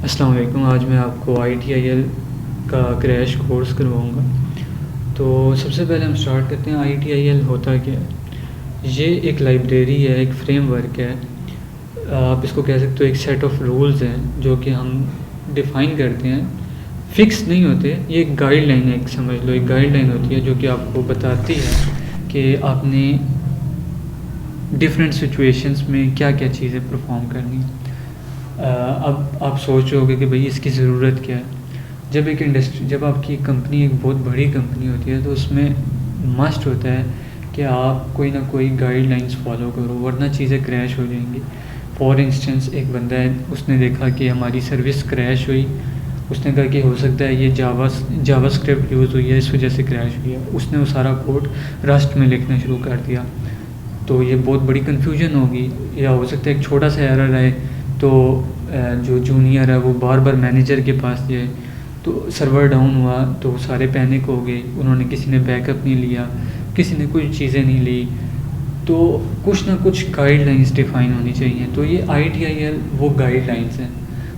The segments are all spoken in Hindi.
अस्सलाम वालेकुम। आज मैं आपको ITIL का क्रैश कोर्स करवाऊँगा। तो सबसे पहले हम स्टार्ट करते हैं, ITIL होता क्या है। ये एक लाइब्रेरी है, एक फ्रेमवर्क है, आप इसको कह सकते हो एक सेट ऑफ रूल्स हैं जो कि हम डिफ़ाइन करते हैं। फ़िक्स नहीं होते, ये एक गाइडलाइन है, एक समझ लो एक गाइडलाइन होती है जो कि आपको बताती है कि आपने डिफरेंट सिचुएशंस में क्या क्या चीज़ें परफॉर्म करनी है। अब आप सोच रहे होगे कि भाई इसकी ज़रूरत क्या है। जब आपकी कंपनी एक बहुत बड़ी कंपनी होती है तो उसमें मस्ट होता है कि आप कोई ना कोई गाइडलाइंस फॉलो करो, वरना चीज़ें क्रैश हो जाएंगी। फॉर इंस्टेंस एक बंदा है, उसने देखा कि हमारी सर्विस क्रैश हुई, उसने कहा कि हो सकता है ये जावास्क्रिप्ट यूज़ हुई है, इस वजह से क्रैश हुई है। उसने वो सारा कोड रस्ट में लिखना शुरू कर दिया, तो ये बहुत बड़ी कन्फ्यूजन होगी। या हो सकता है एक छोटा सा एरर आए तो जो जूनियर है वो बार बार मैनेजर के पास जाए, तो सर्वर डाउन हुआ तो सारे पैनिक हो गए, उन्होंने किसी ने बैकअप नहीं लिया, किसी ने कुछ चीज़ें नहीं ली। तो कुछ ना कुछ गाइडलाइंस डिफ़ाइन होनी चाहिए। तो ये ITIL वो गाइडलाइंस हैं।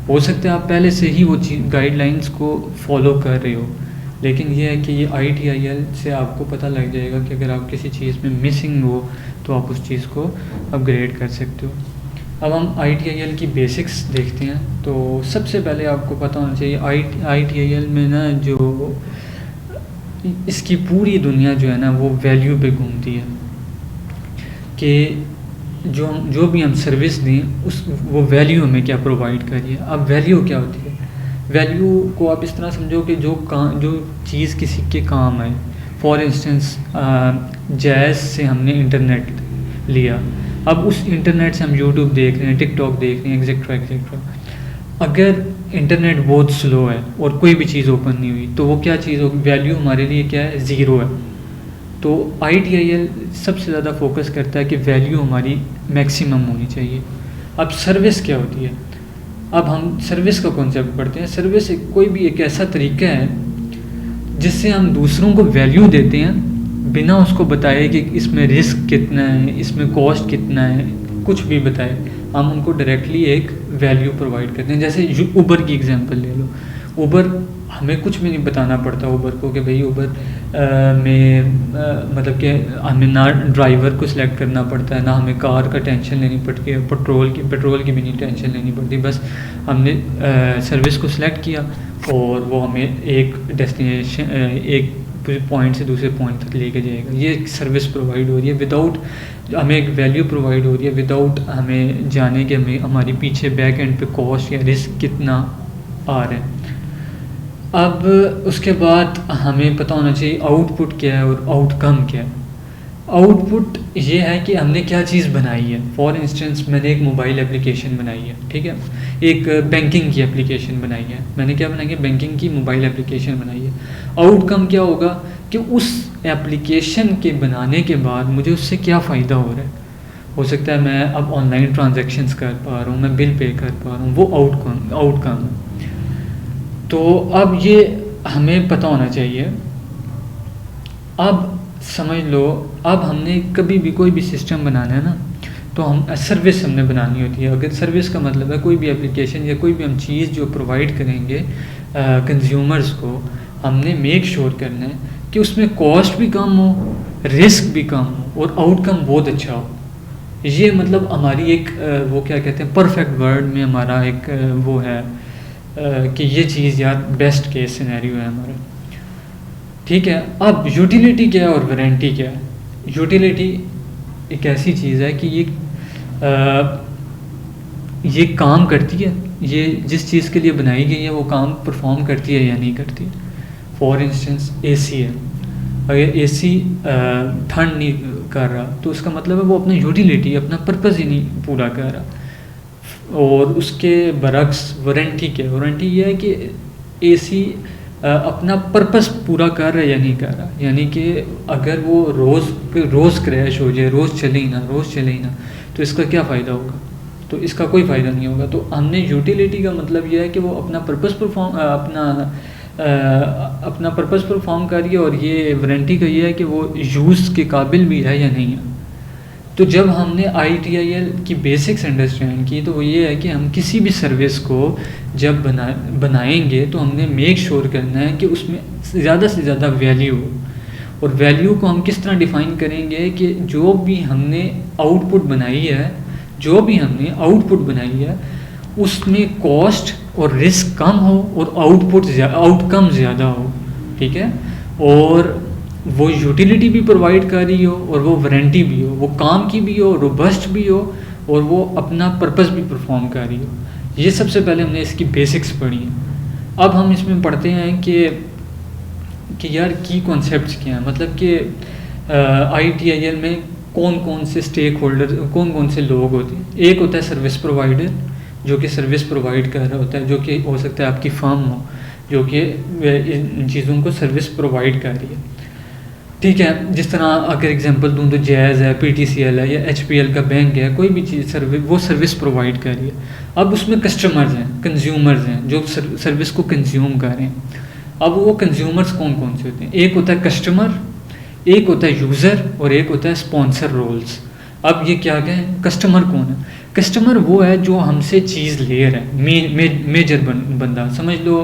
हो सकता है आप पहले से ही वो चीज़ गाइडलाइंस को फॉलो कर रहे हो, लेकिन ये है कि ये ITIL से आपको पता लग जाएगा कि अगर आप किसी चीज़ में मिसिंग हो तो आप उस चीज़ को अपग्रेड कर सकते हो। अब हम ITIL की बेसिक्स देखते हैं। तो सबसे पहले आपको पता होना चाहिए ITIL में ना, जो इसकी पूरी दुनिया जो है ना वो वैल्यू पे घूमती है कि जो भी हम सर्विस दें उस वो वैल्यू हमें क्या प्रोवाइड करिए। अब वैल्यू क्या होती है? वैल्यू को आप इस तरह समझो कि जो चीज़ किसी के काम है। फॉर इंस्टेंस जैज़ से हमने इंटरनेट लिया, अब उस इंटरनेट से हम यूट्यूब देख रहे हैं, टिकटॉक देख रहे हैं, एक्सेट्रा एक्सेट्रा। अगर इंटरनेट बहुत स्लो है और कोई भी चीज़ ओपन नहीं हुई तो वो क्या चीज़ होगी? वैल्यू हमारे लिए क्या है? ज़ीरो है। तो ITIL सबसे ज़्यादा फोकस करता है कि वैल्यू हमारी मैक्सिमम होनी चाहिए। अब सर्विस क्या होती है? अब हम सर्विस का कॉन्सेप्ट पढ़ते हैं। सर्विस कोई भी एक ऐसा तरीका है जिससे हम दूसरों को वैल्यू देते हैं बिना उसको बताए कि इसमें रिस्क कितना है, इसमें कॉस्ट कितना है, कुछ भी बताए। हम उनको डायरेक्टली एक वैल्यू प्रोवाइड करते हैं। जैसे ऊबर की एग्जांपल ले लो। ऊबर हमें कुछ भी नहीं बताना पड़ता ऊबर को कि भाई ऊबर मतलब कि हमें ना ड्राइवर को सिलेक्ट करना पड़ता है, ना हमें कार का टेंशन लेनी पड़ती है, पेट्रोल की भी नहीं टेंशन लेनी पड़ती। बस हमने सर्विस को सिलेक्ट किया और वो हमें एक डेस्टिनेशन एक पॉइंट से दूसरे पॉइंट तक लेके जाएगा। ये एक सर्विस प्रोवाइड हो रही है विदाउट हमें, एक वैल्यू प्रोवाइड हो रही है विदाउट हमें जाने कि हमें हमारी पीछे बैक एंड पे कॉस्ट या रिस्क कितना आ रहा है। अब उसके बाद हमें पता होना चाहिए आउटपुट क्या है और आउटकम क्या है। आउटपुट ये है कि हमने क्या चीज़ बनाई है। फॉर इंस्टेंस मैंने एक मोबाइल एप्लीकेशन बनाई है, ठीक है, एक बैंकिंग की एप्लीकेशन बनाई है। मैंने क्या बनाई है? बैंकिंग की मोबाइल एप्लीकेशन बनाई है। आउटकम क्या होगा कि उस एप्लीकेशन के बनाने के बाद मुझे उससे क्या फ़ायदा हो रहा है। हो सकता है मैं अब ऑनलाइन ट्रांजैक्शंस कर पा रहा हूँ, मैं बिल पे कर पा रहा हूँ, वो आउटकम है। तो अब ये हमें पता होना चाहिए। अब समझ लो, अब हमने कभी भी कोई भी सिस्टम बनाना है ना, तो हम सर्विस हमने बनानी होती है। अगर सर्विस का मतलब है कोई भी एप्लीकेशन या कोई भी हम चीज़ जो प्रोवाइड करेंगे कंज्यूमर्स को, हमने मेक श्योर करना है कि उसमें कॉस्ट भी कम हो, रिस्क भी कम हो और आउटकम बहुत अच्छा हो। ये मतलब हमारी एक वो क्या कहते हैं, परफेक्ट वर्ड में हमारा एक वो है कि ये चीज़ यार बेस्ट केस सिनेरियो है हमारा, ठीक है। अब यूटिलिटी क्या है और वारंटी क्या है? यूटिलिटी एक ऐसी चीज़ है कि ये काम करती है, ये जिस चीज़ के लिए बनाई गई है वो काम परफॉर्म करती है या नहीं करती। फॉर इंस्टेंस AC है, अगर AC ठंड नहीं कर रहा तो उसका मतलब है वो अपना यूटिलिटी, अपना पर्पज़ ही नहीं पूरा कर रहा। और उसके बरक्स वारंटी क्या है? वारंटी ये है कि AC अपना पर्पस पूरा कर रहा है या नहीं कर रहा। यानी कि अगर वो रोज़ क्रैश हो जाए, रोज़ चले ही ना, तो इसका क्या फ़ायदा होगा? तो इसका कोई फ़ायदा नहीं होगा। तो हमने यूटिलिटी का मतलब यह है कि वो अपना पर्पस परफॉर्म कर रही है, और ये वारंटी का ये है कि वो यूज़ के काबिल भी है या नहीं है। तो जब हमने ITIL की बेसिक्स अंडरस्टैंड की तो वो ये है कि हम किसी भी सर्विस को जब बनाएंगे तो हमने मेक श्योर करना है कि उसमें ज़्यादा से ज़्यादा वैल्यू हो। और वैल्यू को हम किस तरह डिफ़ाइन करेंगे कि जो भी हमने आउटपुट बनाई है उसमें कॉस्ट और रिस्क कम हो और आउटकम ज़्यादा हो, ठीक है। और वो यूटिलिटी भी प्रोवाइड कर रही हो और वो वारंटी भी हो, वो काम की भी हो, रोबस्ट भी हो और वो अपना पर्पस भी परफॉर्म कर रही हो। ये सबसे पहले हमने इसकी बेसिक्स पढ़ी हैं। अब हम इसमें पढ़ते हैं कि यार की कॉन्सेप्ट्स क्या हैं, मतलब कि ITIL में कौन कौन से स्टेक होल्डर, कौन कौन से लोग होते हैं। एक होता है सर्विस प्रोवाइडर, जो कि सर्विस प्रोवाइड कर रहा होता है, जो कि हो सकता है आपकी फर्म हो जो कि इन चीज़ों को सर्विस प्रोवाइड कर रही है, ठीक है। जिस तरह अगर एग्जांपल दूं तो जैज़ है, PTCL है या HPL का बैंक है, कोई भी चीज़ वो सर्विस प्रोवाइड कर रही है। अब उसमें कस्टमर्स हैं, कंज्यूमर्स हैं जो सर्विस को कंज्यूम कर रहे हैं। अब वो कंज्यूमर्स कौन कौन से होते हैं, एक होता है कस्टमर, एक होता है यूज़र और एक होता है स्पॉन्सर रोल्स। अब ये क्या कहें, कस्टमर कौन है? कस्टमर वो है जो हमसे चीज़ ले रहा है, मेजर बंदा समझ लो।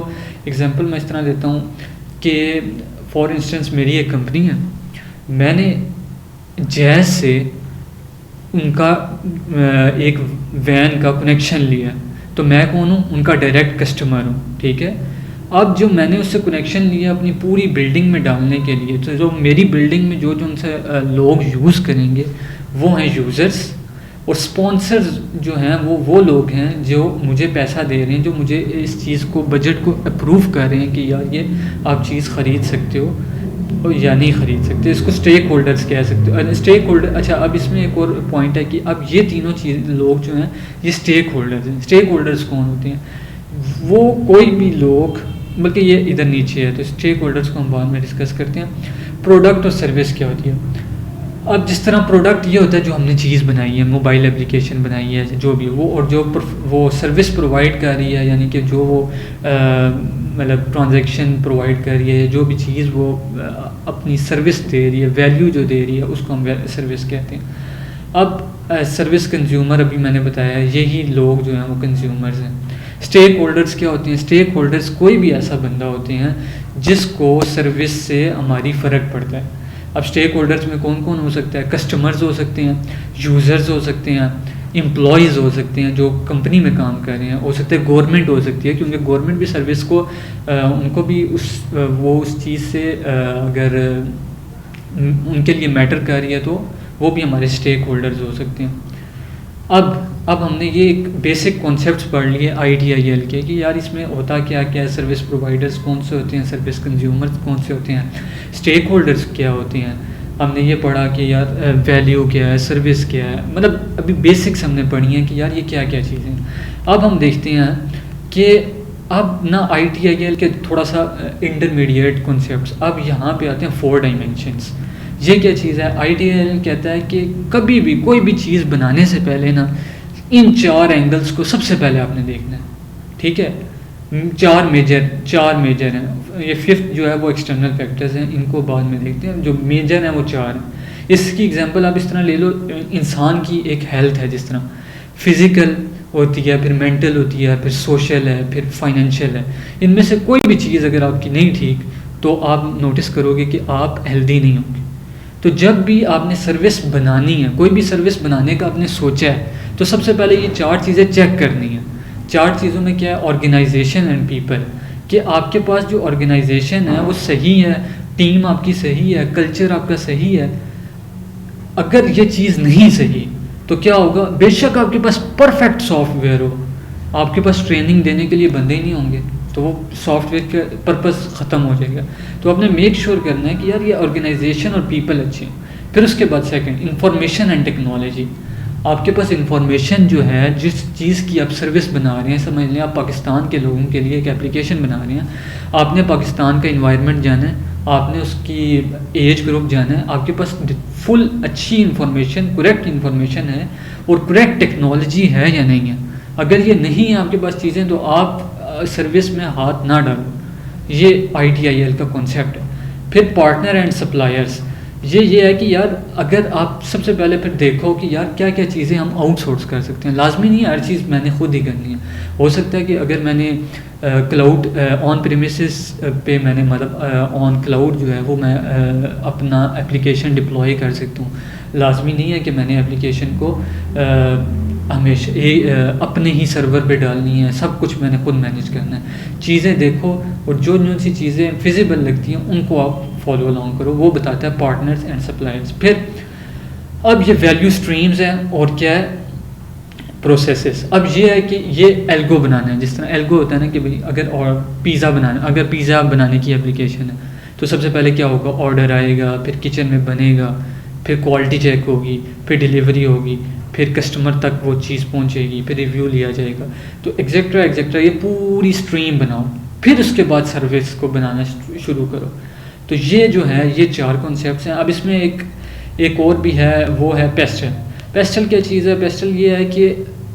एग्जांपल मैं इस तरह देता हूँ कि फॉर इंस्टेंस मेरी एक कंपनी है, मैंने जैज़ से उनका एक वैन का कनेक्शन लिया, तो मैं कौन हूँ, उनका डायरेक्ट कस्टमर हूँ, ठीक है। अब जो मैंने उससे कनेक्शन लिया अपनी पूरी बिल्डिंग में डालने के लिए, तो जो मेरी बिल्डिंग में जो उनसे लोग यूज़ करेंगे वो हैं यूज़र्स, और स्पॉन्सर्स जो हैं वो लोग हैं जो मुझे पैसा दे रहे हैं, जो मुझे इस चीज़ को, बजट को अप्रूव कर रहे हैं कि यार ये आप चीज़ ख़रीद सकते हो या नहीं ख़रीद सकते। इसको स्टेक होल्डर्स कह सकते हो। स्टेक होल्डर, अच्छा अब इसमें एक और पॉइंट है कि अब ये तीनों चीज़ लोग जो हैं ये स्टेक होल्डर्स हैं। स्टेक होल्डर्स कौन होते हैं? वो कोई भी लोग, बल्कि ये इधर नीचे है, तो स्टेक होल्डर्स को हम बाद में डिस्कस करते हैं। प्रोडक्ट और सर्विस क्या होती है? अब जिस तरह प्रोडक्ट ये होता है जो हमने चीज़ बनाई है, मोबाइल एप्लीकेशन बनाई है, जो भी वो, और जो वो सर्विस प्रोवाइड कर रही है, यानी कि जो वो मतलब ट्रांजैक्शन प्रोवाइड कर रही है, जो भी चीज़ वो अपनी सर्विस दे रही है, वैल्यू जो दे रही है, उसको हम सर्विस कहते हैं। अब सर्विस कंज्यूमर अभी मैंने बताया, यही लोग जो हैं वो कंज्यूमर्स हैं। स्टेक होल्डर्स क्या होते हैं? स्टेक होल्डर्स कोई भी ऐसा बंदा होते हैं जिसको सर्विस से हमारी फ़र्क पड़ता है। अब स्टेक होल्डर्स में कौन कौन हो सकता है? कस्टमर्स हो सकते हैं, यूज़र्स हो सकते हैं, एम्प्लॉयज़ हो सकते हैं जो कंपनी में काम कर रहे हैं, हो सकते हैं गवर्नमेंट हो सकती है, क्योंकि गवर्नमेंट भी सर्विस को उनको भी उस चीज़ से अगर उनके लिए मैटर कर रही है तो वो भी हमारे स्टेक होल्डर्स हो सकते हैं। अब हमने ये एक बेसिक कॉन्सेप्ट्स पढ़ लिए ITIL के कि यार इसमें होता क्या क्या है, सर्विस प्रोवाइडर्स कौन से होते हैं, सर्विस कंज्यूमर्स कौन से होते हैं, स्टेक होल्डर्स क्या होते हैं। हमने ये पढ़ा कि यार वैल्यू क्या है, सर्विस क्या है, मतलब अभी बेसिक्स हमने पढ़ी हैं कि यार ये क्या क्या चीज़ें हैं। अब हम देखते हैं कि अब ना ITIL के थोड़ा सा इंटरमीडिएट कॉन्सेप्ट्स, अब यहाँ पे आते हैं 4 डायमेंशंस। ये क्या चीज़ है? ITIL कहता है कि कभी भी कोई भी चीज़ बनाने से पहले ना इन 4 एंगल्स को सबसे पहले आपने देखना है, ठीक है। 4 मेजर हैं, ये 5th जो है वो एक्सटर्नल फैक्टर्स हैं, इनको बाद में देखते हैं। जो मेजर हैं वो 4 हैं। इसकी एग्जांपल आप इस तरह ले लो, इंसान की एक हेल्थ है, जिस तरह फिज़िकल होती है, फिर मेंटल होती है, फिर सोशल है, फिर फाइनेंशियल है। इनमें से कोई भी चीज़ अगर आपकी नहीं ठीक तो आप नोटिस करोगे कि आप हेल्दी नहीं होंगे। तो जब भी आपने सर्विस बनानी है, कोई भी सर्विस बनाने का आपने सोचा है, तो सबसे पहले ये 4 चीज़ें चेक करनी है। 4 चीज़ों में क्या है? ऑर्गेनाइजेशन एंड पीपल, कि आपके पास जो ऑर्गेनाइजेशन है वो सही है, टीम आपकी सही है, कल्चर आपका सही है। अगर ये चीज़ नहीं सही तो क्या होगा? बेशक आपके पास परफेक्ट सॉफ्टवेयर हो, आपके पास ट्रेनिंग देने के लिए बंदे ही नहीं होंगे, तो वो सॉफ्टवेयर का पर्पस ख़त्म हो जाएगा। तो आपने मेक श्योर करना है कि यार ये ऑर्गेनाइजेशन और पीपल अच्छे हैं। फिर उसके बाद सेकंड, इंफॉर्मेशन एंड टेक्नोलॉजी। आपके पास इंफॉर्मेशन जो है, जिस चीज़ की आप सर्विस बना रहे हैं, समझ लें आप पाकिस्तान के लोगों के लिए एक एप्लीकेशन बना रहे हैं, आपने पाकिस्तान का इन्वायरमेंट जाना है, आपने उसकी एज ग्रुप जाना है, आपके पास फुल अच्छी इन्फॉर्मेशन, करेक्ट इन्फॉर्मेशन है और करेक्ट टेक्नोलॉजी है या नहीं है। अगर ये नहीं है आपके पास चीज़ें, तो आप सर्विस में हाथ ना डालो। ये ITIL का कॉन्सेप्ट है। फिर पार्टनर एंड सप्लायर्स, ये है कि यार अगर आप सबसे पहले फिर देखो कि यार क्या क्या चीज़ें हम आउटसोर्स कर सकते हैं। लाजमी नहीं है हर चीज़ मैंने खुद ही करनी है। हो सकता है कि अगर मैंने क्लाउड ऑन प्रीमिसेस पे मैंने मतलब ऑन क्लाउड जो है वो मैं अपना एप्लीकेशन डिप्लॉय कर सकता हूँ। लाजमी नहीं है कि मैंने एप्लीकेशन को हमेशा अपने ही सर्वर पे डालनी है, सब कुछ मैंने खुद मैनेज करना है। चीज़ें देखो और जो जो सी चीज़ें फिजिबल लगती हैं उनको आप फॉलो अलोंग करो। वो बताता है पार्टनर्स एंड सप्लायर्स। फिर अब ये वैल्यू स्ट्रीम्स हैं और क्या है प्रोसेसेस। अब ये है कि ये एल्गो बनाना है। जिस तरह एल्गो होता है ना कि भाई अगर और अगर पिज़्ज़ा बनाने की एप्लीकेशन है तो सबसे पहले क्या होगा, ऑर्डर आएगा, फिर किचन में बनेगा, फिर क्वालिटी चेक होगी, फिर डिलीवरी होगी, फिर कस्टमर तक वो चीज़ पहुंचेगी, फिर रिव्यू लिया जाएगा, तो एग्जेक्ट्रा ये पूरी स्ट्रीम बनाओ। फिर उसके बाद सर्विस को बनाना शुरू करो। तो ये जो है ये 4 कॉन्सेप्ट्स हैं। अब इसमें एक और भी है, वो है पेस्टल। पेस्टल क्या चीज़ है? पेस्टल ये है कि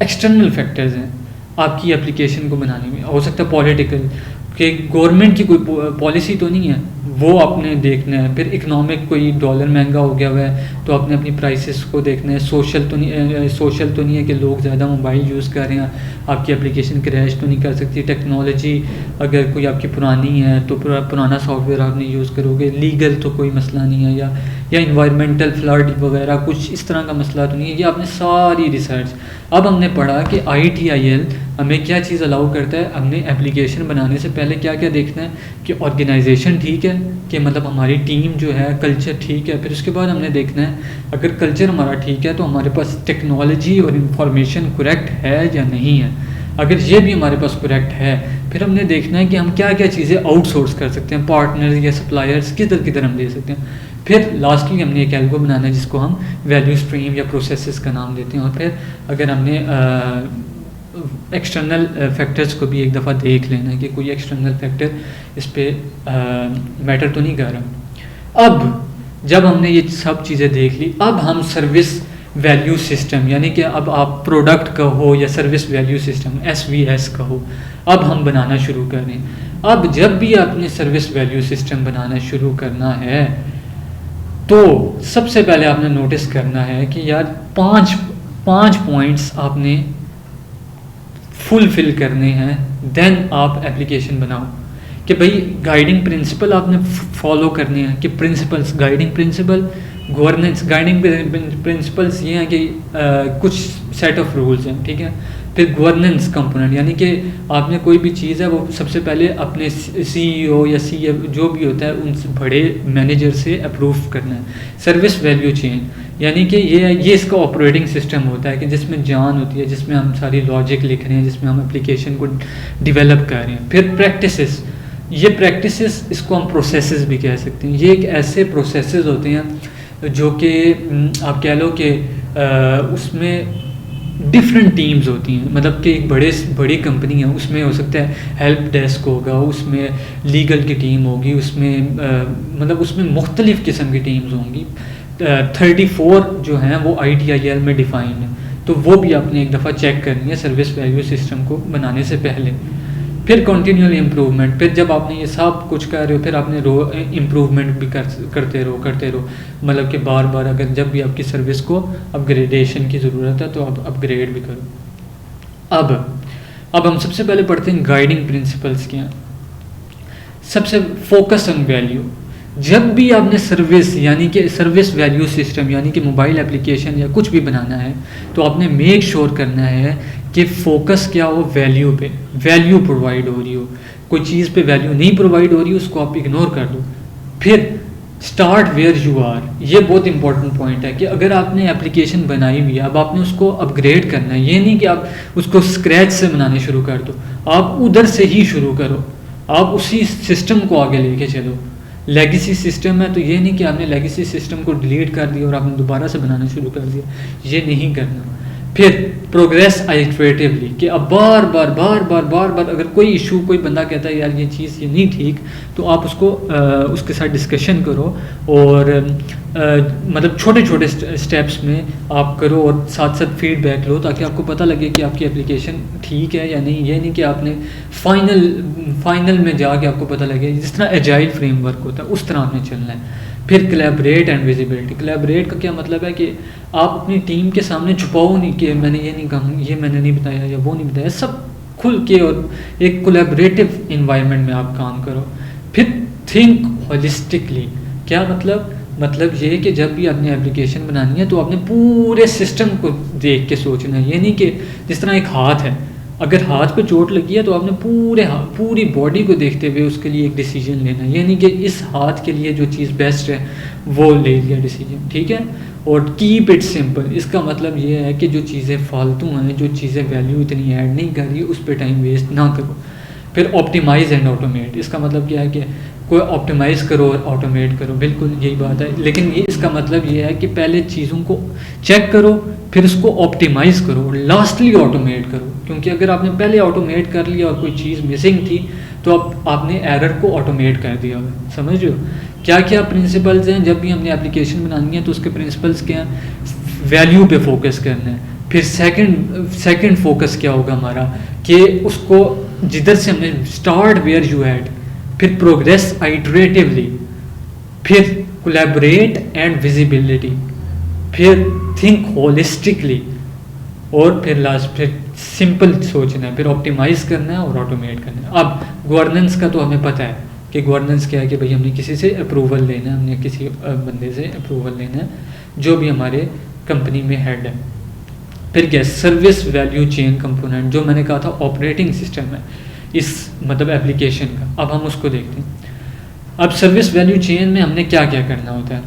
एक्सटर्नल फैक्टर्स हैं आपकी एप्लीकेशन को बनाने में। हो सकता है पॉलिटिकल, कि गवर्नमेंट की कोई पॉलिसी तो नहीं है, वो आपने देखना है। फिर इकोनॉमिक, कोई डॉलर महंगा हो गया हुआ है तो आपने अपनी प्राइसेस को देखना है। सोशल तो नहीं है कि लोग ज़्यादा मोबाइल यूज़ कर रहे हैं, आपकी एप्लीकेशन क्रैश तो नहीं कर सकती। टेक्नोलॉजी अगर कोई आपकी पुरानी है तो पुराना सॉफ्टवेयर आप नहीं यूज़ करोगे। लीगल तो कोई मसला नहीं है, या इन्वायरमेंटल फ्लड वगैरह कुछ इस तरह का मसला तो नहीं है। ये आपने सारी रिसर्च। अब हमने पढ़ा कि ITIL हमें क्या चीज़ अलाउ करता है। हमने एप्लीकेशन बनाने से पहले क्या क्या देखना है कि ऑर्गेनाइजेशन ठीक है, कि मतलब हमारी टीम जो है, कल्चर ठीक है। फिर उसके बाद हमने देखना है अगर कल्चर हमारा ठीक है तो हमारे पास टेक्नोलॉजी और इंफॉर्मेशन करेक्ट है या नहीं है। अगर ये भी हमारे पास करेक्ट है, फिर हमने देखना है कि हम क्या क्या चीज़ें आउटसोर्स कर सकते हैं, पार्टनर्स या सप्लायर्स किधर हम दे सकते हैं। फिर लास्टली हमने एक एल्गो बनाना है जिसको हम वैल्यू स्ट्रीम या प्रोसेसेस का नाम देते हैं। और फिर अगर हमने एक्सटर्नल फैक्टर्स को भी एक दफ़ा देख लेना है कि कोई एक्सटर्नल फैक्टर इस पर मैटर तो नहीं कर रहा। अब जब हमने ये सब चीज़ें देख ली, अब हम सर्विस वैल्यू सिस्टम, यानी कि अब आप प्रोडक्ट कहो या सर्विस वैल्यू सिस्टम SVS कहो, अब हम बनाना शुरू कर रहे हैं। अब जब भी आपने सर्विस वैल्यू सिस्टम बनाना शुरू करना है तो सबसे पहले आपने नोटिस करना है कि यार पांच पॉइंट्स आपने फुलफिल करने हैं, देन आप एप्लीकेशन बनाओ। कि भाई गाइडिंग प्रिंसिपल आपने फॉलो करने हैं, कि principles, guiding principal, governance. Guiding principles ये हैं कि कुछ सेट ऑफ रूल्स हैं, ठीक है। फिर गवर्नेंस कंपोनेंट, यानी कि आपने कोई भी चीज़ है वो सबसे पहले अपने CEO या CF जो भी होता है उन बड़े मैनेजर से अप्रूव करना है। सर्विस वैल्यू चेन, यानी कि ये इसका ऑपरेटिंग सिस्टम होता है कि जिसमें जान होती है, जिसमें हम सारी लॉजिक लिख रहे हैं, जिसमें हम एप्लीकेशन को डेवलप कर रहे हैं। फिर प्रैक्टिसेस, ये प्रैक्टिसेस इसको हम प्रोसेसेस भी कह सकते हैं। ये एक ऐसे प्रोसेसेस होते हैं जो कि आप कह लो कि उसमें डिफरेंट टीम्स होती हैं। मतलब कि एक बड़ी कंपनी है, उसमें हो सकता है हेल्प डेस्क होगा, उसमें लीगल की टीम होगी, उसमें मतलब उसमें मुख्तलिफ़ किस्म की टीम्स होंगी। 34 जो हैं वो ITIL में डिफाइंड है, तो वो भी आपने एक दफ़ा चेक करनी है सर्विस वैल्यू सिस्टम को बनाने से पहले। फिर कंटिन्यूअल इम्प्रूवमेंट, फिर जब आपने ये सब कुछ कर रहे हो फिर आपने इम्प्रूवमेंट भी करते रहो। मतलब कि बार बार अगर जब भी आपकी सर्विस को अपग्रेडेशन की ज़रूरत है तो आप अपग्रेड भी करो। अब हम सबसे पहले पढ़ते हैं गाइडिंग प्रिंसिपल्स क्या। सबसे फोकस ऑन वैल्यू। जब भी आपने सर्विस यानी कि सर्विस वैल्यू सिस्टम यानी कि मोबाइल एप्लीकेशन या कुछ भी बनाना है तो आपने मेक श्योर करना है कि फोकस क्या हो, वैल्यू पे। वैल्यू प्रोवाइड हो रही हो, कोई चीज़ पे वैल्यू नहीं प्रोवाइड हो रही उसको आप इग्नोर कर दो। फिर स्टार्ट वेयर यू आर, ये बहुत इंपॉर्टेंट पॉइंट है कि अगर आपने एप्लीकेशन बनाई हुई है अब आपने उसको अपग्रेड करना है। ये नहीं कि आप उसको स्क्रैच से बनाने शुरू कर दो, आप उधर से ही शुरू करो, आप उसी सिस्टम को आगे लेके चलो। लेगेसी सिस्टम है तो ये नहीं कि आपने लेगेसी सिस्टम को डिलीट कर दिया और आपने दोबारा से बनाना शुरू कर दिया, ये नहीं करना। फिर प्रोग्रेस आइटरेटिवली, कि अब बार बार अगर कोई इशू, कोई बंदा कहता है यार ये चीज़ ये नहीं ठीक, तो आप उसको उसके साथ डिस्कशन करो और मतलब छोटे छोटे स्टेप्स में आप करो और साथ साथ फीडबैक लो ताकि आपको पता लगे कि आपकी एप्लीकेशन ठीक है या नहीं। ये नहीं कि आपने फाइनल में जाके आपको पता लगे। जिस तरह एजाइल फ्रेमवर्क होता है उस तरह आपने चलना है। फिर कोलैबोरेट एंड विजिबिलिटी। कोलैबोरेट का क्या मतलब है कि आप अपनी टीम के सामने छुपाओ नहीं कि मैंने ये नहीं कहा, ये मैंने नहीं बताया या वो नहीं बताया, सब खुल के और एक कोलैबोरेटिव इन्वायरमेंट में आप काम करो। फिर थिंक होलिस्टिकली, क्या मतलब ये कि जब भी आपने एप्लीकेशन बनानी है तो आपने पूरे सिस्टम को देख के सोचना है। ये नहीं कि जिस तरह एक हाथ है, अगर हाथ पे चोट लगी है तो आपने पूरी बॉडी को देखते हुए उसके लिए एक डिसीजन लेना है। ये नहीं कि इस हाथ के लिए जो चीज़ बेस्ट है वो ले लिया डिसीजन, ठीक है। और कीप इट सिंपल, इसका मतलब ये है कि जो चीज़ें फालतू हैं, जो चीज़ें वैल्यू इतनी ऐड नहीं कर रही, उस पर टाइम वेस्ट ना करो। फिर ऑप्टिमाइज़ एंड ऑटोमेट, इसका मतलब क्या है कि कोई ऑप्टिमाइज़ करो और ऑटोमेट करो, बिल्कुल यही बात है। लेकिन ये इसका मतलब ये है कि पहले चीज़ों को चेक करो, फिर उसको ऑप्टिमाइज़ करो और लास्टली ऑटोमेट करो। क्योंकि अगर आपने पहले ऑटोमेट कर लिया और कोई चीज़ मिसिंग थी तो अब आपने एरर को ऑटोमेट कर दिया हुआ। समझ रहे हो क्या क्या प्रिंसिपल्स हैं? जब भी हमने एप्लीकेशन बनानी है तो उसके प्रिंसिपल्स क्या हैं? वैल्यू पे फोकस करना है। फिर सेकंड फोकस क्या होगा हमारा कि उसको जिधर से हमने स्टार्ट वेयर यू हैड, फिर प्रोग्रेस आइटरेटिवली, फिर कोलैबोरेट एंड विजिबिलिटी, फिर थिंक होलिस्टिकली, और फिर सिंपल सोचना है, फिर ऑप्टिमाइज़ करना है और ऑटोमेट करना है। अब गवर्नेंस का तो हमें पता है कि गवर्नेंस क्या है कि भाई हमने किसी से अप्रूवल लेना है, हमने किसी बंदे से अप्रूवल लेना है जो भी हमारे कंपनी में हेड है। फिर क्या, सर्विस वैल्यू चेन कंपोनेंट, जो मैंने कहा था ऑपरेटिंग सिस्टम है इस मतलब एप्लीकेशन का। अब हम उसको देखते हैं। अब सर्विस वैल्यू चेन में हमने क्या क्या करना होता है।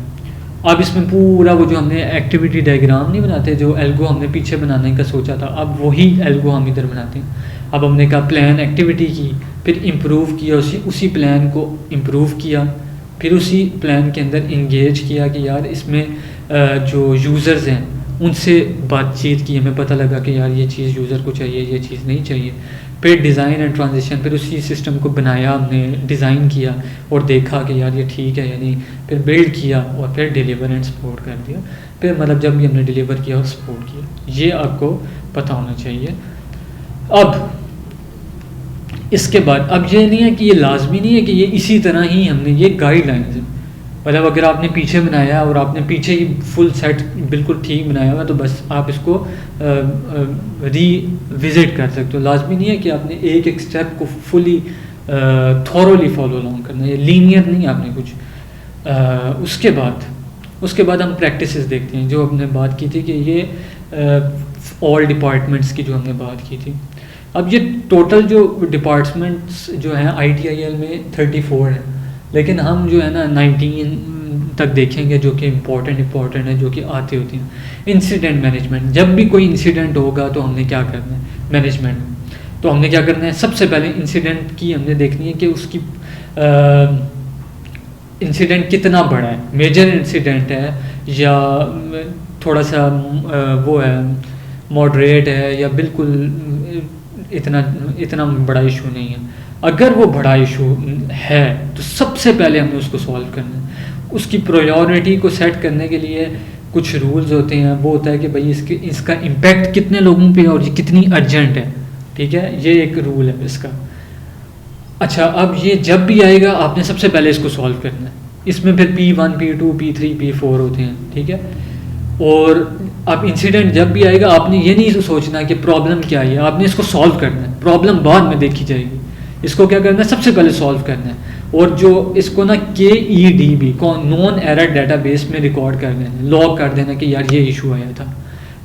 अब इसमें पूरा वो जो हमने एक्टिविटी डायग्राम नहीं बनाते, जो एल्गो हमने पीछे बनाने का सोचा था, अब वही एल्गो हम इधर बनाते हैं। अब हमने कहा प्लान एक्टिविटी की, फिर इम्प्रूव किया, उसी प्लान को इम्प्रूव किया, फिर उसी प्लान के अंदर इंगेज किया कि यार इसमें जो यूज़र्स हैं उनसे बातचीत की, हमें पता लगा कि यार ये चीज़ यूज़र को चाहिए, ये चीज़ नहीं चाहिए। फिर डिज़ाइन एंड ट्रांजिशन, फिर उसी सिस्टम को बनाया हमने, डिज़ाइन किया और देखा कि यार ये ठीक है या नहीं, फिर बिल्ड किया और फिर डिलीवर एंड सपोर्ट कर दिया। फिर मतलब जब भी हमने डिलीवर किया और सपोर्ट किया, ये आपको पता होना चाहिए। अब इसके बाद अब ये नहीं है कि ये लाजमी नहीं है कि ये इसी तरह ही हमने, ये गाइडलाइंस है। मतलब अगर आपने पीछे बनाया और आपने पीछे ही फुल सेट बिल्कुल ठीक बनाया हुआ तो बस आप इसको रीविज़िट कर सकते हो। लाजमी नहीं है कि आपने एक एक स्टेप को फुली थॉरोली फॉलो अलाउंग करना है, लीनियर नहीं आपने कुछ। उसके बाद हम प्रैक्टिसेस देखते हैं, जो हमने बात की थी कि ये ऑल डिपार्टमेंट्स की जो हमने बात की थी। अब ये टोटल जो डिपार्टमेंट्स जो हैं ITIL में 34 है, लेकिन हम जो है ना 19 तक देखेंगे जो कि इम्पोर्टेंट है, जो कि आती होती हैं। इंसिडेंट मैनेजमेंट, जब भी कोई इंसिडेंट होगा तो हमने क्या करना है मैनेजमेंट में, तो हमने क्या करना है, सबसे पहले इंसिडेंट की हमने देखनी है कि उसकी इंसिडेंट कितना बड़ा है, मेजर इंसिडेंट है या थोड़ा सा वो है मॉडरेट है या बिल्कुल इतना बड़ा इशू नहीं है। अगर वो बड़ा इशू है तो सबसे पहले हमें उसको सॉल्व करना है। उसकी प्रायोरिटी को सेट करने के लिए कुछ रूल्स होते हैं। वो होता है कि भाई इसका इम्पैक्ट कितने लोगों पे और ये कितनी अर्जेंट है, ठीक है, ये एक रूल है इसका। अच्छा, अब ये जब भी आएगा आपने सबसे पहले इसको सॉल्व करना है। इसमें फिर P1 P2 P3 P4 होते हैं, ठीक है। और अब इंसिडेंट जब भी आएगा आपने ये नहीं सोचना कि प्रॉब्लम क्या है, आपने इसको सॉल्व करना है, प्रॉब्लम बाद में देखी जाएगी। इसको क्या करना है, सबसे पहले सॉल्व करना है। और जो इसको ना KEDB नॉन एरर डेटाबेस में रिकॉर्ड कर देना, लॉग कर देना कि यार ये इशू आया था,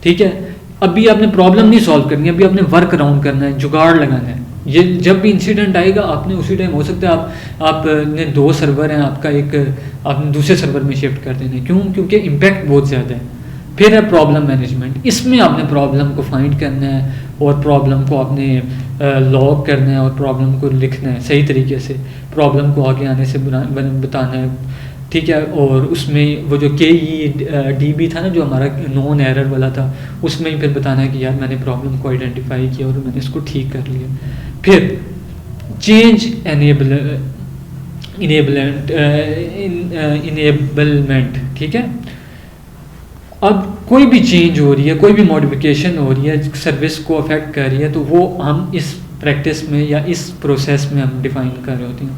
ठीक है। अभी आपने प्रॉब्लम नहीं सॉल्व करनी, अभी आपने वर्क अराउंड करना है, जुगाड़ लगाना है। ये जब भी इंसिडेंट आएगा आपने उसी टाइम, हो सकता है आपने 2 सर्वर हैं, आपका एक आपने दूसरे सर्वर में शिफ्ट कर देना है। क्यों? क्योंकि इम्पैक्ट बहुत ज़्यादा है। फिर है प्रॉब्लम मैनेजमेंट, इसमें आपने प्रॉब्लम को फाइंड करना है और प्रॉब्लम को आपने लॉग करना है और प्रॉब्लम को लिखना है सही तरीके से, प्रॉब्लम को आगे आने से बताना है, ठीक है। और उसमें वो जो KEDB था ना, जो हमारा नॉन एरर वाला था, उसमें ही फिर बताना है कि यार मैंने प्रॉब्लम को आइडेंटिफाई किया और मैंने इसको ठीक कर लिया। फिर चेंज इनेबलमेंट, ठीक है। अब कोई भी चेंज हो रही है, कोई भी मॉडिफिकेशन हो रही है, सर्विस को अफेक्ट कर रही है, तो वो हम इस प्रैक्टिस में या इस प्रोसेस में हम डिफाइन कर रहे होते हैं।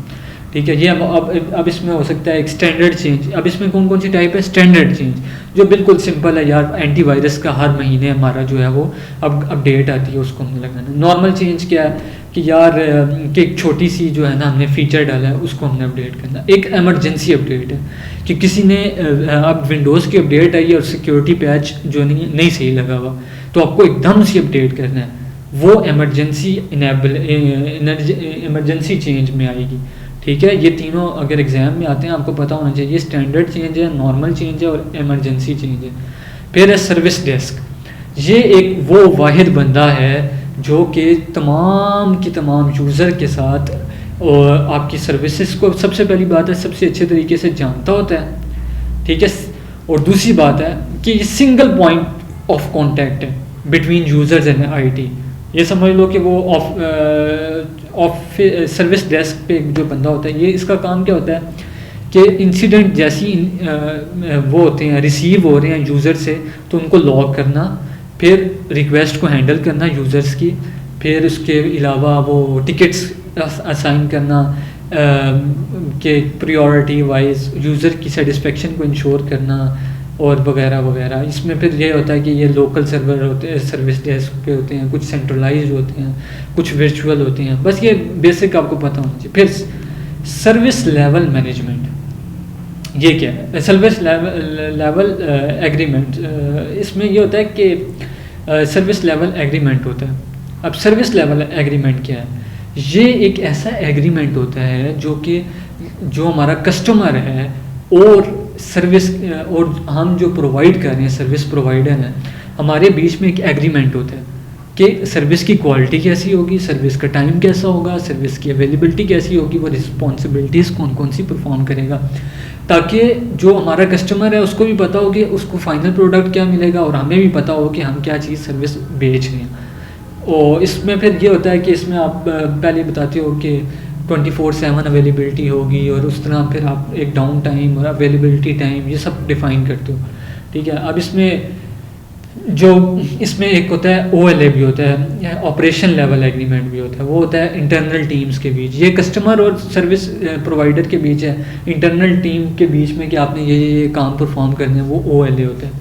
ठीक है। ये अब इसमें हो सकता है एक स्टैंडर्ड चेंज। अब इसमें कौन कौन सी टाइप है? स्टैंडर्ड चेंज जो बिल्कुल सिंपल है यार, एंटीवायरस का हर महीने हमारा जो है वो अब अपडेट आती है, उसको हमने लगाना। नॉर्मल चेंज क्या है कि यार कि एक छोटी सी जो है ना हमने फीचर डाला है उसको हमने अपडेट करना। एक एमरजेंसी अपडेट है कि किसी ने अब विंडोज़ की अपडेट आई है और सिक्योरिटी पैच जो नहीं सही लगा हुआ, तो आपको एकदम से अपडेट करना है, वो एमरजेंसी इमरजेंसी चेंज में आएगी। ठीक है, ये तीनों अगर एग्जाम में आते हैं आपको पता होना चाहिए, स्टैंडर्ड चेंज है, नॉर्मल चेंज है और इमरजेंसी चेंज है। फिर है सर्विस डेस्क। ये एक वो वाहिद बंदा है जो कि तमाम की तमाम यूज़र के साथ और आपकी सर्विसेज को सबसे पहली बात है सबसे अच्छे तरीके से जानता होता है। ठीक है, और दूसरी बात है कि ये सिंगल पॉइंट ऑफ कांटेक्ट है बिटवीन यूज़र्स एंड आईटी। ये समझ लो कि वो ऑफ सर्विस डेस्क पे जो बंदा होता है, ये इसका काम क्या होता है कि इंसिडेंट जैसी वो होते हैं रिसीव हो रहे हैं यूज़र से, तो उनको लॉग करना, फिर रिक्वेस्ट को हैंडल करना यूज़र्स की, फिर उसके अलावा वो टिकट्स असाइन करना कि प्रायोरिटी वाइज यूज़र की सेटिस्फेक्शन को इंश्योर करना और वगैरह वगैरह। इसमें फिर ये होता है कि ये लोकल सर्वर होते हैं, सर्विस डेस्क पे होते हैं, कुछ सेंट्रलाइज्ड होते हैं, कुछ वर्चुअल होते हैं। बस ये बेसिक आपको पता होना चाहिए। फिर सर्विस लेवल मैनेजमेंट, ये क्या है? सर्विस लेवल एग्रीमेंट, इसमें ये होता है कि सर्विस लेवल एग्रीमेंट होता है। अब सर्विस लेवल एग्रीमेंट क्या है? ये एक ऐसा एग्रीमेंट होता है जो हमारा कस्टमर है और सर्विस और हम जो प्रोवाइड कर रहे हैं सर्विस प्रोवाइडर हैं, हमारे बीच में एक एग्रीमेंट होता है कि सर्विस की क्वालिटी कैसी होगी, सर्विस का टाइम कैसा होगा, सर्विस की अवेलेबिलिटी कैसी होगी, वो रिस्पॉन्सिबिलिटीज़ कौन कौन सी परफॉर्म करेगा, ताकि जो हमारा कस्टमर है उसको भी पता हो कि उसको फाइनल प्रोडक्ट क्या मिलेगा और हमें भी पता हो कि हम क्या चीज़ सर्विस बेच रहे हैं। और इसमें फिर ये होता है कि इसमें आप पहले बताते हो कि 24/7 अवेलेबिलिटी होगी और उस तरह फिर आप एक डाउन टाइम और अवेलेबिलिटी टाइम ये सब डिफ़ाइन करते हो। ठीक है, अब इसमें एक होता है OLA भी होता है, ऑपरेशन लेवल एग्रीमेंट भी होता है, वो होता है इंटरनल टीम्स के बीच। ये कस्टमर और सर्विस प्रोवाइडर के बीच है, इंटरनल टीम के बीच में कि आपने ये काम परफॉर्म करने हैं, वो OLA होता है।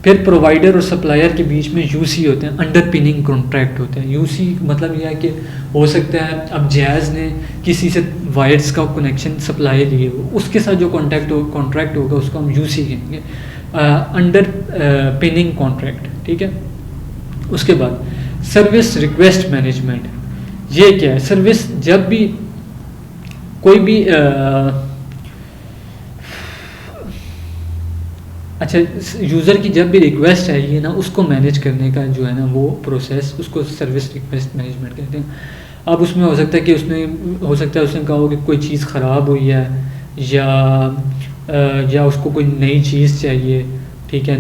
फिर प्रोवाइडर और सप्लायर के बीच में UC होते हैं, अंडरपिनिंग कॉन्ट्रैक्ट होते हैं। UC मतलब यह है कि हो सकता है अब जैज़ ने किसी से वायर्स का कनेक्शन सप्लाई लिए हो, उसके साथ जो कॉन्ट्रैक्ट होगा उसको हम UC कहेंगे, अंडर पिनिंग कॉन्ट्रैक्ट। ठीक है, उसके बाद सर्विस रिक्वेस्ट मैनेजमेंट। ये क्या है? सर्विस जब भी कोई भी अच्छा, यूज़र की जब भी रिक्वेस्ट आई ना, उसको मैनेज करने का जो है ना वो प्रोसेस, उसको सर्विस रिक्वेस्ट मैनेजमेंट कहते हैं। अब उसमें हो सकता है कि उसने कहा हो कि कोई चीज़ ख़राब हुई है या उसको कोई नई चीज़ चाहिए। ठीक है,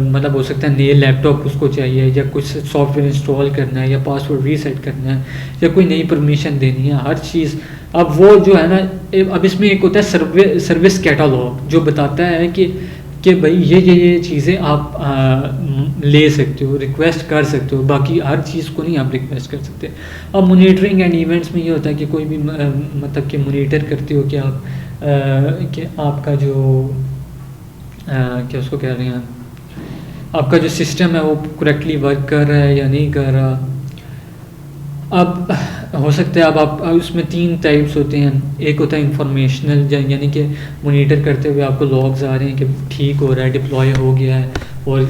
मतलब हो सकता है नए लैपटॉप उसको चाहिए, या कुछ सॉफ्टवेयर इंस्टॉल करना है, या पासवर्ड रीसेट करना है, या कोई नई परमिशन देनी है, हर चीज़। अब वो जो है ना, अब इसमें एक होता है सर्विस कैटलॉग जो बताता है कि भाई ये चीज़ें आप ले सकते हो, रिक्वेस्ट कर सकते हो, बाकी हर चीज़ को नहीं आप रिक्वेस्ट कर सकते। अब मॉनिटरिंग एंड इवेंट्स में ये होता है कि कोई भी मतलब कि मॉनिटर करते हो कि आपका जो क्या उसको कह रहे हैं, आपका जो सिस्टम है वो करेक्टली वर्क कर रहा है या नहीं कर रहा। अब हो सकता है अब आप उसमें 3 टाइप्स होते हैं। एक होता है इंफॉर्मेशनल, यानी कि मॉनिटर करते हुए आपको लॉग्स आ रहे हैं कि ठीक हो रहा है, डिप्लॉय हो गया है, और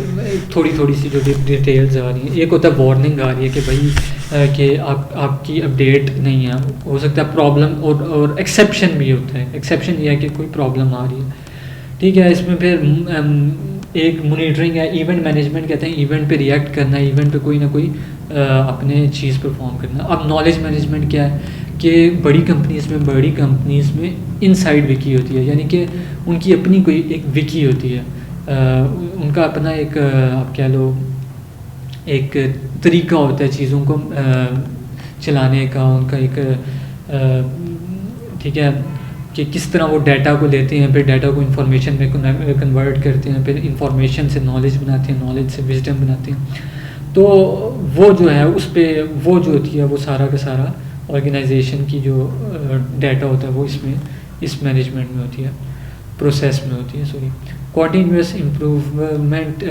थोड़ी सी जो डिटेल्स आ रही हैं। एक होता है वार्निंग आ रही है कि भाई कि आपकी अपडेट नहीं है, हो सकता है प्रॉब्लम, और एक्सेप्शन भी होता है। एक्सेप्शन ये है कि कोई प्रॉब्लम आ रही है। ठीक है, इसमें फिर एक मॉनिटरिंग है, इवेंट मैनेजमेंट कहते हैं, इवेंट पे रिएक्ट करना, इवेंट पे कोई ना कोई अपने चीज़ परफॉर्म करना। अब नॉलेज मैनेजमेंट क्या है कि बड़ी कंपनीज़ में इनसाइड विकी होती है, यानी कि उनकी अपनी कोई एक विकी होती है, उनका अपना एक आप कह लो एक तरीका होता है चीज़ों को चलाने का, उनका एक ठीक है कि किस तरह वो डाटा को लेते हैं, फिर डाटा को इन्फॉर्मेशन में कन्वर्ट करते हैं, फिर इन्फॉर्मेशन से नॉलेज बनाते हैं, नॉलेज से विजडम बनाते हैं। तो वो जो है उस पर वो जो होती है वो सारा का सारा ऑर्गेनाइजेशन की जो डाटा होता है वो इसमें इस मैनेजमेंट में होती है, प्रोसेस में होती है, sorry. Continuous improvement,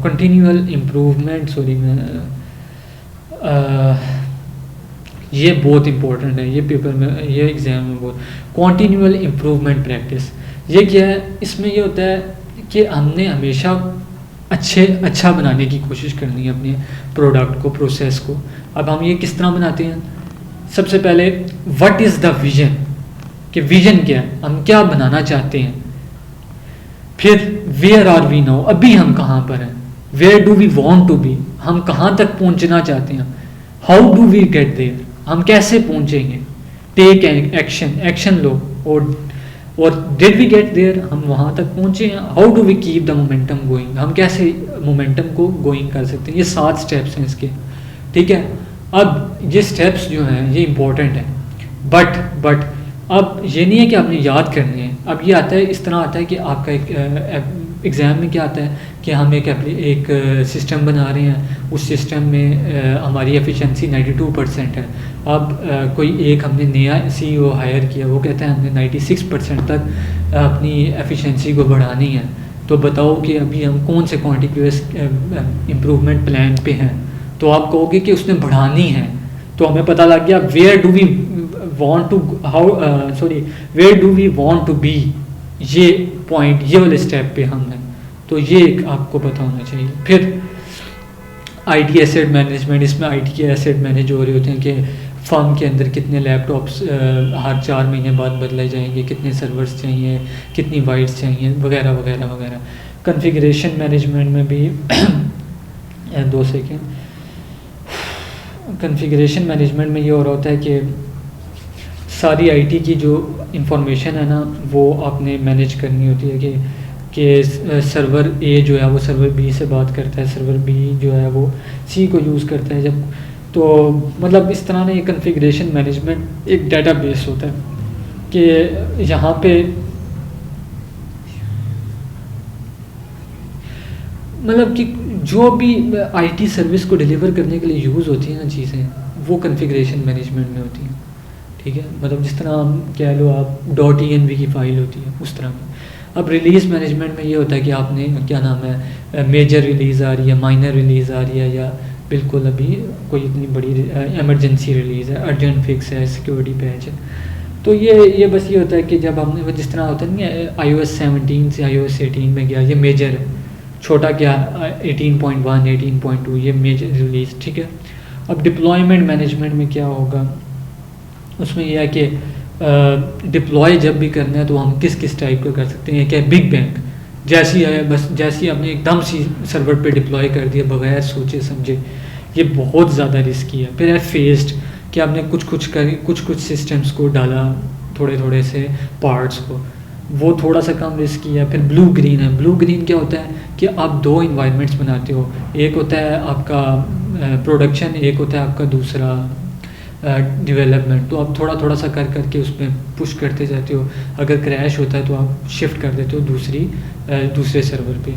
continual improvement, sorry, ये बहुत इंपॉर्टेंट है, ये पेपर में, ये एग्ज़ाम में बहुत। कॉन्टीन्यूअल इम्प्रूवमेंट प्रैक्टिस, ये क्या है? इसमें ये होता है कि हमने हमेशा अच्छा बनाने की कोशिश करनी है अपने प्रोडक्ट को, प्रोसेस को। अब हम ये किस तरह बनाते हैं? सबसे पहले व्हाट इज़ द विजन, कि विजन क्या है, हम क्या बनाना चाहते हैं। फिर वेयर आर वी नाउ, अभी हम कहाँ पर हैं। Where do we want to be, हम कहाँ तक पहुँचना चाहते हैं। How do we get there, हम कैसे पहुँचेंगे। टेक एक्शन लो, और डिड वी गेट देयर, हम वहाँ तक पहुँचे हैं। How do we keep the momentum going, हम कैसे मोमेंटम को गोइंग कर सकते हैं। ये 7 स्टेप्स हैं इसके, ठीक है। अब ये स्टेप्स जो हैं ये इंपॉर्टेंट है, बट अब ये नहीं है कि आपने याद करने हैं। अब ये आता है, इस तरह आता है कि आपका एक एग्ज़ाम में क्या आता है कि हम एक सिस्टम बना रहे हैं, उस सिस्टम में हमारी एफिशिएंसी 92% है। अब कोई एक हमने नया CEO हायर किया, वो कहता है हमने 96% तक अपनी एफिशिएंसी को बढ़ानी है। तो बताओ कि अभी हम कौन से कॉन्टिन्यूअस इम्प्रूवमेंट प्लान पे हैं। तो आप कहोगे कि उसने बढ़ानी है, तो हमें पता लग गया where do we want to, where do we want to be, ये पॉइंट, ये वाले स्टेप पे हम हैं। तो ये आपको पता होना चाहिए। फिर IT एसेट मैनेजमेंट, इसमें IT के एसेट मैनेज हो रहे होते हैं कि फर्म के अंदर कितने लैपटॉप्स हर 4 महीने बाद बदले जाएंगे, कितने सर्वर्स चाहिए, कितनी वाइट्स चाहिए, वगैरह वगैरह वगैरह। कॉन्फ़िगरेशन मैनेजमेंट में भी 2 सेकेंड, कॉन्फ़िगरेशन मैनेजमेंट में ये हो रहा होता है कि सारी IT की जो इंफॉर्मेशन है ना, वो आपने मैनेज करनी होती है कि सर्वर A जो है वो सर्वर B से बात करता है, सर्वर B जो है वो C को यूज़ करता है। जब तो मतलब इस तरह ना ये कॉन्फ़िगरेशन मैनेजमेंट एक डेटाबेस होता है कि यहाँ पे मतलब कि जो भी IT सर्विस को डिलीवर करने के लिए यूज़ होती हैं ना चीज़ें, वो कॉन्फ़िगरेशन मैनेजमेंट में होती हैं, ठीक है। मतलब जिस तरह हम कह लो आप .env की फ़ाइल होती है, उस तरह की। अब रिलीज़ मैनेजमेंट में ये होता है कि आपने क्या नाम है, मेजर रिलीज़ आ रही है, माइनर रिलीज़ आ रही है, या बिल्कुल अभी कोई इतनी बड़ी एमरजेंसी रिलीज़ है, अर्जेंट फिक्स है, सिक्योरिटी पैच है। तो ये बस ये होता है कि जब हमने जिस तरह होता है ना iOS 17 से iOS 18 में गया, ये मेजर है, छोटा क्या 18.1 18.2 ये मेजर रिलीज़, ठीक है। अब डिप्लॉयमेंट मैनेजमेंट में क्या होगा, उसमें यह है कि डिप्लॉय जब भी करना है तो हम किस किस टाइप का कर सकते हैं। क्या बिग बैंग जैसी है, बस जैसी आपने एकदम सी सर्वर पे डिप्लॉय कर दिया बगैर सोचे समझे, ये बहुत ज़्यादा रिस्की है। फिर है फेस्ड, कि आपने कुछ सिस्टम्स को डाला, थोड़े थोड़े से पार्ट्स को, वो थोड़ा सा कम रिस्की है। फिर ब्लू ग्रीन है। ब्लू ग्रीन क्या होता है कि आप 2 इन्वायरमेंट्स बनाते हो, एक होता है आपका प्रोडक्शन, एक होता है आपका दूसरा डेवलपमेंट। तो आप थोड़ा थोड़ा सा कर करके उसमें पुश करते जाते हो। अगर क्रैश होता है तो आप शिफ्ट कर देते हो दूसरे सर्वर पे।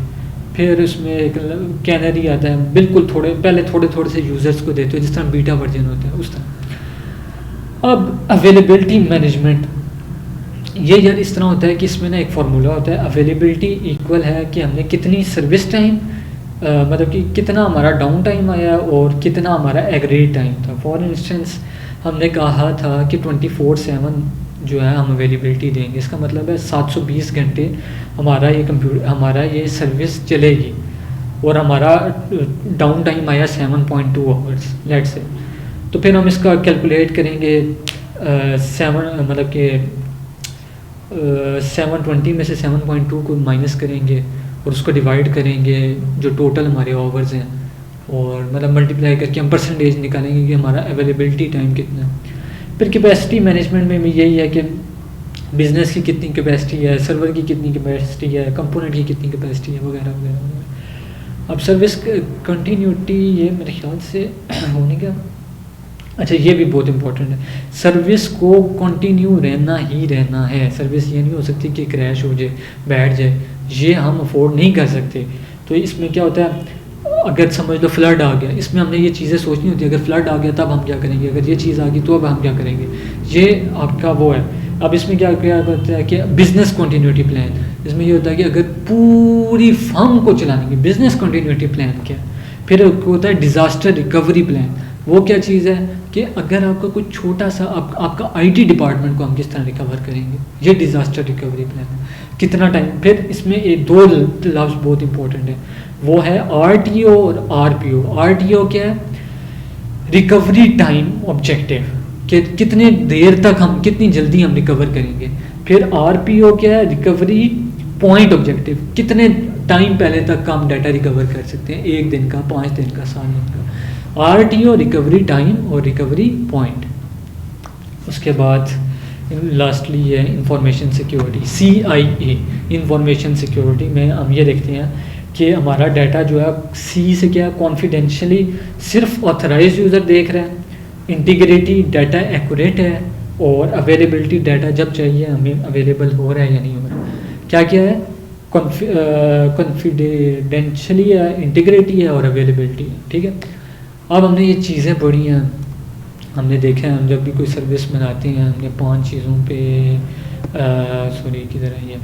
फिर उसमें एक कैनरी आता है, बिल्कुल पहले थोड़े से यूज़र्स को देते हो, जिस तरह बीटा वर्जन होता है उस तरह। अब अवेलेबिलिटी मैनेजमेंट, ये यार इस तरह होता है कि इसमें ना एक फार्मूला होता है, अवेलेबिलिटी इक्वल है कि हमने कितनी सर्विस टाइम, मतलब कि कितना हमारा डाउन टाइम आया और कितना हमारा एग्रीड टाइम था। फॉर इंस्टेंस हमने कहा था कि 24/7 जो है हम अवेलेबिलिटी देंगे, इसका मतलब है 720 घंटे हमारा ये सर्विस चलेगी, और हमारा डाउन टाइम आया 7.2 आवर्स लेट से। तो फिर हम इसका कैलकुलेट करेंगे 720 में से 7.2 को माइनस करेंगे और उसको डिवाइड करेंगे जो टोटल हमारे आवर्स हैं, और मतलब मल्टीप्लाई करके हम परसेंटेज निकालेंगे कि हमारा अवेलेबिलिटी टाइम कितना है। फिर कैपेसिटी मैनेजमेंट में भी यही है कि बिज़नेस की कितनी कैपेसिटी है, सर्वर की कितनी कैपेसिटी है, कंपोनेंट की कितनी कैपेसिटी है, वगैरह वगैरह वगैरह। अब सर्विस कंटिन्यूटी, ये मेरे ख्याल से होने का, अच्छा ये भी बहुत इंपॉर्टेंट है। सर्विस को कंटिन्यू रहना ही रहना है। सर्विस ये नहीं हो सकती कि क्रैश हो जाए, बैठ जाए, ये हम अफोर्ड नहीं कर सकते। तो इसमें क्या होता है, अगर समझ लो फ्लड आ गया, इसमें हमने ये चीज़ें सोचनी होती है, अगर फ्लड आ गया तब हम क्या करेंगे, अगर ये चीज़ आ गई तो अब हम क्या करेंगे, ये आपका वो है। अब इसमें क्या क्या होता है कि बिज़नेस कंटिन्यूटी प्लान, इसमें ये होता है कि अगर पूरी फर्म को चलाने की बिज़नेस कंटिन्यूटी प्लान क्या है। फिर होता है डिज़ास्टर रिकवरी प्लान, वो क्या चीज़ है कि अगर आपका कुछ छोटा सा आपका आईटी डिपार्टमेंट को हम किस तरह रिकवर करेंगे, ये डिज़ास्टर रिकवरी प्लान है, कितना टाइम। फिर इसमें एक दो लफ्ज़ बहुत इंपॉर्टेंट है, वो है आरटीओ और आरपीओ। आरटीओ क्या है, रिकवरी टाइम ऑब्जेक्टिव, कि कितने देर तक हम, कितनी जल्दी हम रिकवर करेंगे। फिर आरपीओ क्या है, रिकवरी पॉइंट ऑब्जेक्टिव, कितने टाइम पहले तक का हम डाटा रिकवर कर सकते हैं, 1 दिन का, 5 दिन का, 7 दिन का। आरटीओ रिकवरी टाइम और रिकवरी पॉइंट। उसके बाद लास्टली है information security, CIA, information security में हम ये देखते हैं कि हमारा डाटा जो है सी से क्या कॉन्फिडेंशियली सिर्फ ऑथराइज यूज़र देख रहे हैं, इंटीग्रिटी डाटा एक्यूरेट है, और अवेलेबिलिटी डाटा जब चाहिए हमें अवेलेबल हो रहा है या नहीं हो रहा है। क्या क्या है, कॉन्फिडेंशियली है, इंटीग्रिटी है और अवेलेबिलिटी है, ठीक है। अब हमने ये चीज़ें पढ़ी हैं, हमने देखा है हम जब भी कोई सर्विस बनाते हैं हमने 5 चीज़ों पे सॉरी किधर है ये,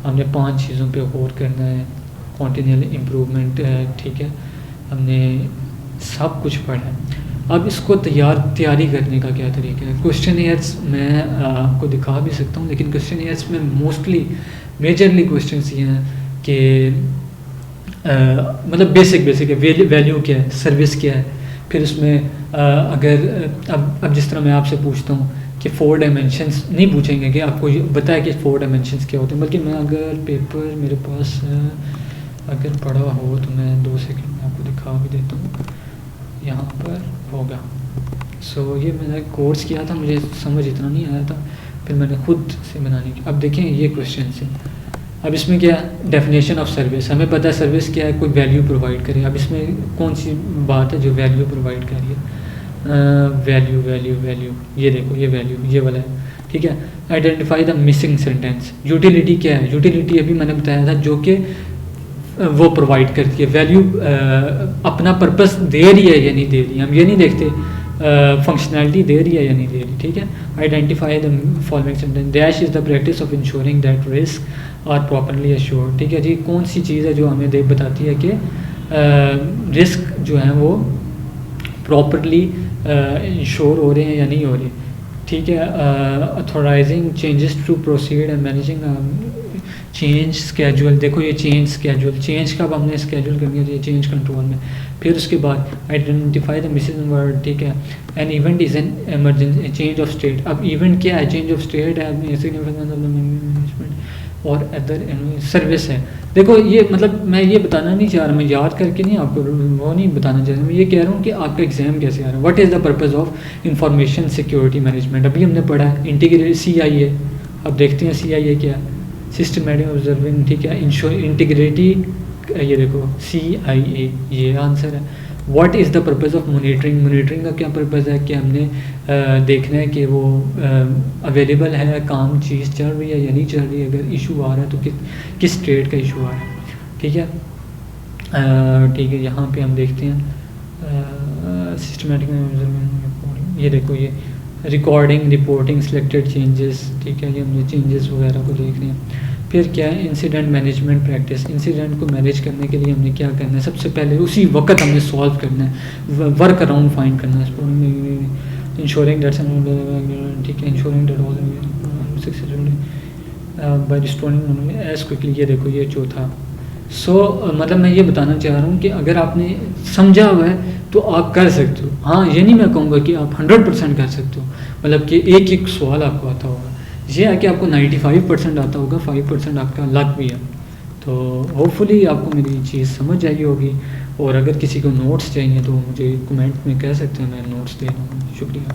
हमने 5 चीज़ों पे गौर करना है, कॉन्टिन्यूअल इम्प्रूवमेंट, ठीक है, हमने सब कुछ पढ़ा है। अब इसको तैयारी करने का क्या तरीका है। क्वेश्चन मैं आपको दिखा भी सकता हूँ, लेकिन क्वेश्चन में मोस्टली मेजरली क्वेश्चन ये हैं कि मतलब बेसिक है, वैल्यू क्या है, सर्विस क्या है। फिर उसमें अगर अब जिस तरह मैं आपसे पूछता हूँ कि 4 डायमेंशंस नहीं पूछेंगे कि आपको बताया कि 4 डायमेंशंस क्या होते हैं, बल्कि मैं अगर पेपर मेरे पास अगर पढ़ा हो तो मैं 2 सेकंड में आपको दिखा भी देता हूँ, यहाँ पर होगा। ये मैंने कोर्स किया था, मुझे समझ इतना नहीं आया था, फिर मैंने खुद से बनाने की। अब देखें ये क्वेश्चन से, अब इसमें क्या डेफिनेशन ऑफ सर्विस, हमें पता है सर्विस क्या है, कोई वैल्यू प्रोवाइड करे। अब इसमें कौन सी बात है जो वैल्यू प्रोवाइड कर रही है, वैल्यू, ये देखो ये वैल्यू ये वाला है, ठीक है। Identify the missing sentence, utility क्या है, यूटिलिटी अभी मैंने बताया था जो कि वो प्रोवाइड करती है, वैल्यू अपना पर्पस दे रही है या नहीं दे रही है, हम ये नहीं देखते फंक्शनैलिटी दे रही है या नहीं दे रही, ठीक है। Identify the following sentence, dash is the practice of insuring that risk are properly assured, ठीक है जी। कौन सी चीज़ है जो हमें बताती है कि रिस्क जो है वो प्रॉपरली इंश्योर हो रहे हैं या नहीं हो रहे, ठीक है। Authorising changes to proceed and managing change schedule, देखो ये चेंज स्केड्यूल, चेंज कब हमने स्केड्यूल करनी होती है, चेंज कंट्रोल में। फिर उसके बाद आइडेंटिफाई द मिसिंग वर्ड, ठीक है। An event is an emergency change of state, अब इवेंट क्या है, चेंज ऑफ स्टेट है, मैनेजमेंट और अदर सर्विस है। देखो ये मतलब मैं ये बताना नहीं चाह रहा, मैं याद करके नहीं आपको वो नहीं बताना चाह रहा, मैं ये कह रहा हूँ कि आपका एग्जाम कैसे आ रहा है। What is the purpose of information security management, अभी हमने पढ़ा है इंटीग्रेटेड CIA। अब देखते हैं CIA क्या है, सिस्टमैटिक ऑब्जर्विंग, ठीक है। इंटीग्रिटी, ये देखो CIA ये आंसर है। What is the purpose of monitoring, monitoring का क्या पर्पस है कि हमने देखना है कि वो अवेलेबल है, काम चीज़ चल रही है या नहीं चल रही है, अगर इशू आ रहा है तो किस स्टेट का इशू आ रहा है, ठीक है। ठीक है, यहाँ पे हम देखते हैं सिस्टमैटिक ऑब्जर्विंग, ये देखो ये रिकॉर्डिंग रिपोर्टिंग सिलेक्टेड चेंजेस, ठीक है, ये हमने चेंजेस वगैरह को देख रहे हैं। फिर क्या है इंसिडेंट मैनेजमेंट प्रैक्टिस, इंसिडेंट को मैनेज करने के लिए हमने क्या करना है, सबसे पहले उसी वक्त हमने सॉल्व करना है, वर्क अराउंड फाइंड करना है, इंश्योरिंग दैट, ठीक है, insuring that all successfully by restoring as quickly, ये देखो ये चौथा। मतलब मैं ये बताना चाह रहा हूँ कि अगर आपने समझा हुआ है तो आप कर सकते हो। हाँ, ये नहीं मैं कहूँगा कि आप 100% कर सकते हो, मतलब कि एक सवाल आपको आता होगा, ये है कि आपको 95% आता होगा, 5% आपका लक भी है। तो होपफुली आपको मेरी चीज़ समझ आई होगी, और अगर किसी को नोट्स चाहिए तो मुझे कमेंट में कह सकते हैं, मैं नोट्स दे दूँगा। शुक्रिया।